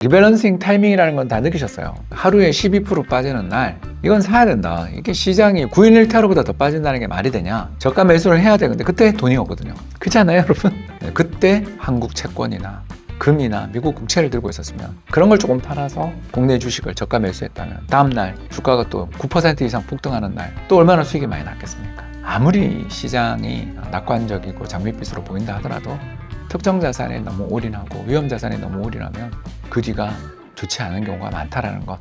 리밸런싱 타이밍이라는 건 다 느끼셨어요. 하루에 12% 빠지는 날, 이건 사야 된다. 이게 시장이 9인 1타로보다 더 빠진다는 게 말이 되냐? 저가 매수를 해야 되는데 그때 돈이 없거든요. 그렇지 않아요, 여러분? 네, 그때 한국 채권이나 금이나 미국 국채를 들고 있었으면, 그런 걸 조금 팔아서 국내 주식을 저가 매수했다면 다음날 주가가 또 9% 이상 폭등하는 날, 또 얼마나 수익이 많이 났겠습니까? 아무리 시장이 낙관적이고 장밋빛으로 보인다 하더라도 특정 자산에 너무 올인하고 위험 자산에 너무 올인하면 그 뒤가 좋지 않은 경우가 많다라는 것.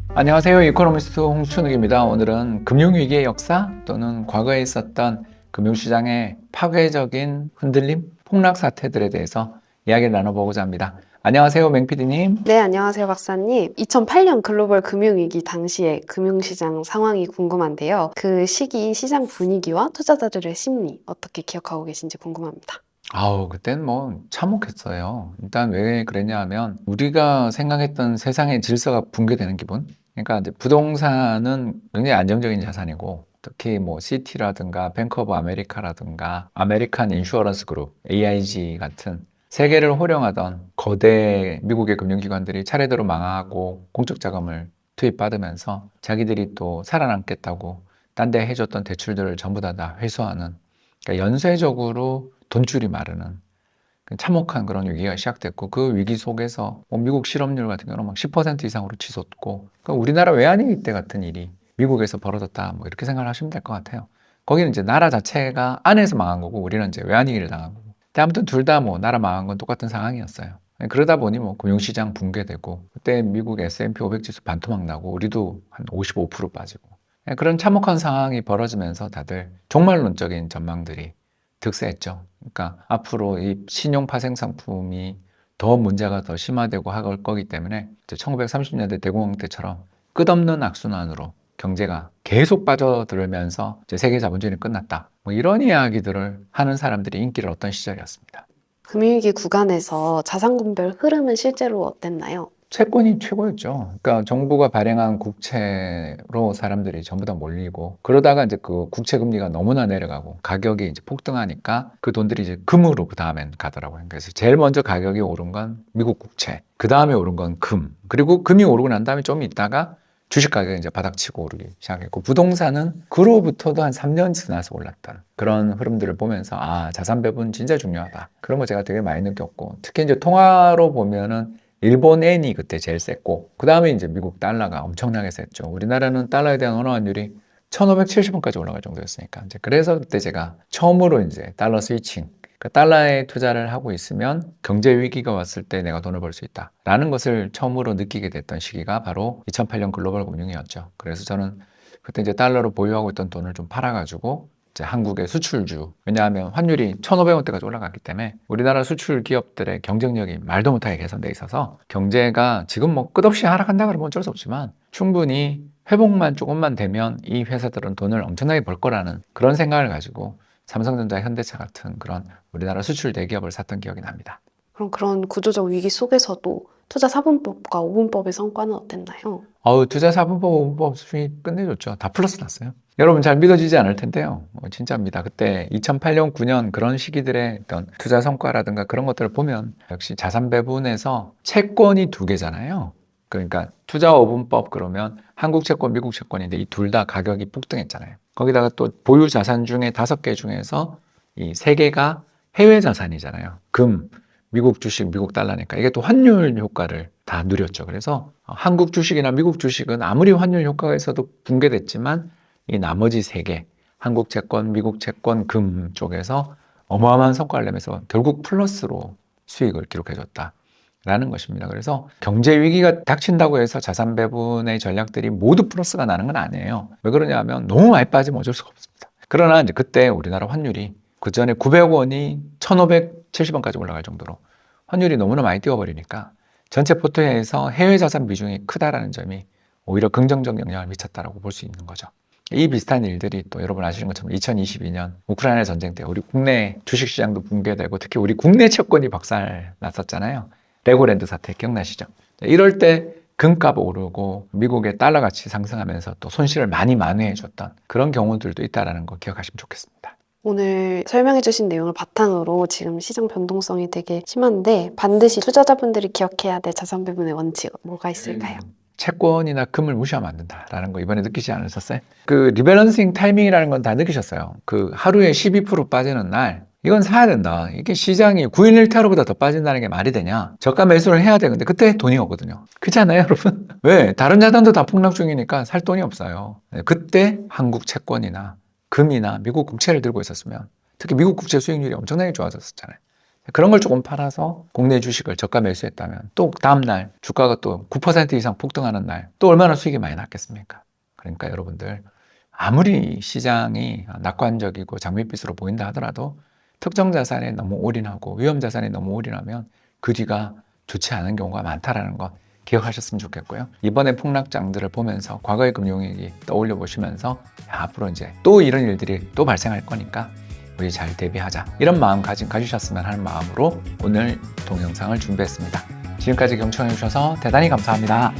안녕하세요. 이코노미스트 홍춘욱입니다. 오늘은 금융위기의 역사 또는 과거에 있었던 금융시장의 파괴적인 흔들림, 폭락 사태들에 대해서 이야기를 나눠보고자 합니다. 안녕하세요, 맹PD님. 네, 안녕하세요, 박사님. 2008년 글로벌 금융위기 당시의 금융시장 상황이 궁금한데요. 그 시기 시장 분위기와 투자자들의 심리 어떻게 기억하고 계신지 궁금합니다. 그땐 뭐 참혹했어요. 일단 왜 그랬냐 하면 우리가 생각했던 세상의 질서가 붕괴되는 기분? 그러니까 이제 부동산은 굉장히 안정적인 자산이고, 특히 뭐 시티라든가 뱅크 오브 아메리카라든가 아메리칸 인슈어런스 그룹, AIG 같은 세계를 호령하던 거대 미국의 금융기관들이 차례대로 망하고 공적 자금을 투입받으면서 자기들이 또 살아남겠다고 딴 데 해줬던 대출들을 전부 다 회수하는, 그러니까 연쇄적으로 돈줄이 마르는 참혹한 그런 위기가 시작됐고, 그 위기 속에서 뭐 미국 실업률 같은 경우는 막 10% 이상으로 치솟고, 그러니까 우리나라 외환위기 때 같은 일이 미국에서 벌어졌다, 뭐 이렇게 생각을 하시면 될 것 같아요. 거기는 이제 나라 자체가 안에서 망한 거고, 우리는 이제 외환위기를 당한 거고. 근데 아무튼 둘 다 뭐 나라 망한 건 똑같은 상황이었어요. 그러다 보니 뭐 금융시장 붕괴되고, 그때 미국 S&P 500 지수 반토막 나고 우리도 한 55% 빠지고, 그런 참혹한 상황이 벌어지면서 다들 종말론적인 전망들이 득세했죠. 그러니까 앞으로 이 신용 파생 상품이 더 문제가 더 심화되고 할 거기 때문에 1930년대 대공황 때처럼 끝없는 악순환으로 경제가 계속 빠져들면서 이제 세계 자본주의는 끝났다, 뭐 이런 이야기들을 하는 사람들이 인기를 얻던 시절이었습니다. 금융위기 구간에서 자산군별 흐름은 실제로 어땠나요? 채권이 최고였죠. 그러니까 정부가 발행한 국채로 사람들이 전부 다 몰리고, 그러다가 이제 그 국채 금리가 너무나 내려가고 가격이 이제 폭등하니까 그 돈들이 이제 금으로 그 다음엔 가더라고요. 그래서 제일 먼저 가격이 오른 건 미국 국채, 그 다음에 오른 건 금, 그리고 금이 오르고 난 다음에 좀 있다가 주식 가격이 이제 바닥치고 오르기 시작했고, 부동산은 그로부터도 한 3년 지나서 올랐다는 그런 흐름들을 보면서 자산 배분 진짜 중요하다, 그런 거 제가 되게 많이 느꼈고, 특히 이제 통화로 보면은 일본 엔이 그때 제일 셌고, 그 다음에 이제 미국 달러가 엄청나게 셌죠. 우리나라는 달러에 대한 원화 환율이 1570원까지 올라갈 정도였으니까. 이제 그래서 그때 제가 처음으로 이제 달러 스위칭, 그 달러에 투자를 하고 있으면 경제 위기가 왔을 때 내가 돈을 벌 수 있다라는 것을 처음으로 느끼게 됐던 시기가 바로 2008년 글로벌 금융위기였죠. 그래서 저는 그때 이제 달러로 보유하고 있던 돈을 좀 팔아가지고 이제 한국의 수출주, 왜냐하면 환율이 1,500원대까지 올라갔기 때문에 우리나라 수출 기업들의 경쟁력이 말도 못하게 개선돼 있어서, 경제가 지금 뭐 끝없이 하락한다 그러면 어쩔 수 없지만 충분히 회복만 조금만 되면 이 회사들은 돈을 엄청나게 벌 거라는 그런 생각을 가지고 삼성전자, 현대차 같은 그런 우리나라 수출 대기업을 샀던 기억이 납니다. 그럼 그런 구조적 위기 속에서도 투자 4분법과 5분법의 성과는 어땠나요? 투자 4분법, 5분법 수준이 끝내줬죠. 다 플러스 났어요. 여러분 잘 믿어지지 않을 텐데요. 진짜입니다. 그때 2008년, 9년 그런 시기들의 어떤 투자 성과라든가 그런 것들을 보면 역시 자산 배분에서 채권이 두 개잖아요. 그러니까 투자 5분법 그러면 한국 채권, 미국 채권인데 이 둘 다 가격이 폭등했잖아요. 거기다가 또 보유 자산 중에 5개 중에서 이 3개가 해외 자산이잖아요. 금, 미국 주식, 미국 달러니까 이게 또 환율 효과를 다 누렸죠. 그래서 한국 주식이나 미국 주식은 아무리 환율 효과가 있어도 붕괴됐지만 이 나머지 3개, 한국 채권, 미국 채권, 금 쪽에서 어마어마한 성과를 내면서 결국 플러스로 수익을 기록해줬다 라는 것입니다. 그래서 경제 위기가 닥친다고 해서 자산 배분의 전략들이 모두 플러스가 나는 건 아니에요. 왜 그러냐 하면 너무 많이 빠지면 어쩔 수가 없습니다. 그러나 이제 그때 우리나라 환율이 그 전에 900원이 1,570원까지 올라갈 정도로 환율이 너무나 많이 뛰어버리니까 전체 포트에서 해외 자산 비중이 크다라는 점이 오히려 긍정적 영향을 미쳤다라고 볼 수 있는 거죠. 이 비슷한 일들이 또 여러분 아시는 것처럼 2022년 우크라이나 전쟁 때 우리 국내 주식시장도 붕괴되고, 특히 우리 국내 채권이 박살 났었잖아요. 레고랜드 사태 기억나시죠? 이럴 때 금값 오르고 미국의 달러 가치 상승하면서 또 손실을 많이 만회해줬던 그런 경우들도 있다는 거 기억하시면 좋겠습니다. 오늘 설명해주신 내용을 바탕으로 지금 시장 변동성이 되게 심한데 반드시 투자자분들이 기억해야 될 자산 배분의 원칙 뭐가 있을까요? 채권이나 금을 무시하면 안 된다라는 거 이번에 느끼지 않으셨어요? 그 리밸런싱 타이밍이라는 건 다 느끼셨어요. 그 하루에 12% 빠지는 날 이건 사야 된다. 이게 시장이 9일 1타로보다 더 빠진다는 게 말이 되냐? 저가 매수를 해야 되는데 그때 돈이 오거든요. 그렇잖아요, 여러분? 왜? 다른 자산도 다 폭락 중이니까 살 돈이 없어요. 그때 한국 채권이나 금이나 미국 국채를 들고 있었으면 특히 미국 국채 수익률이 엄청나게 좋아졌었잖아요. 그런 걸 조금 팔아서 국내 주식을 저가 매수했다면 또 다음날 주가가 또 9% 이상 폭등하는 날 또 얼마나 수익이 많이 났겠습니까? 그러니까 여러분들 아무리 시장이 낙관적이고 장밋빛으로 보인다 하더라도 특정 자산에 너무 올인하고 위험 자산에 너무 올인하면 그 뒤가 좋지 않은 경우가 많다라는 거 기억하셨으면 좋겠고요. 이번에 폭락장들을 보면서 과거의 금융위기 떠올려 보시면서 앞으로 이제 또 이런 일들이 또 발생할 거니까 우리 잘 대비하자. 이런 마음 가지셨으면 하는 마음으로 오늘 동영상을 준비했습니다. 지금까지 경청해 주셔서 대단히 감사합니다.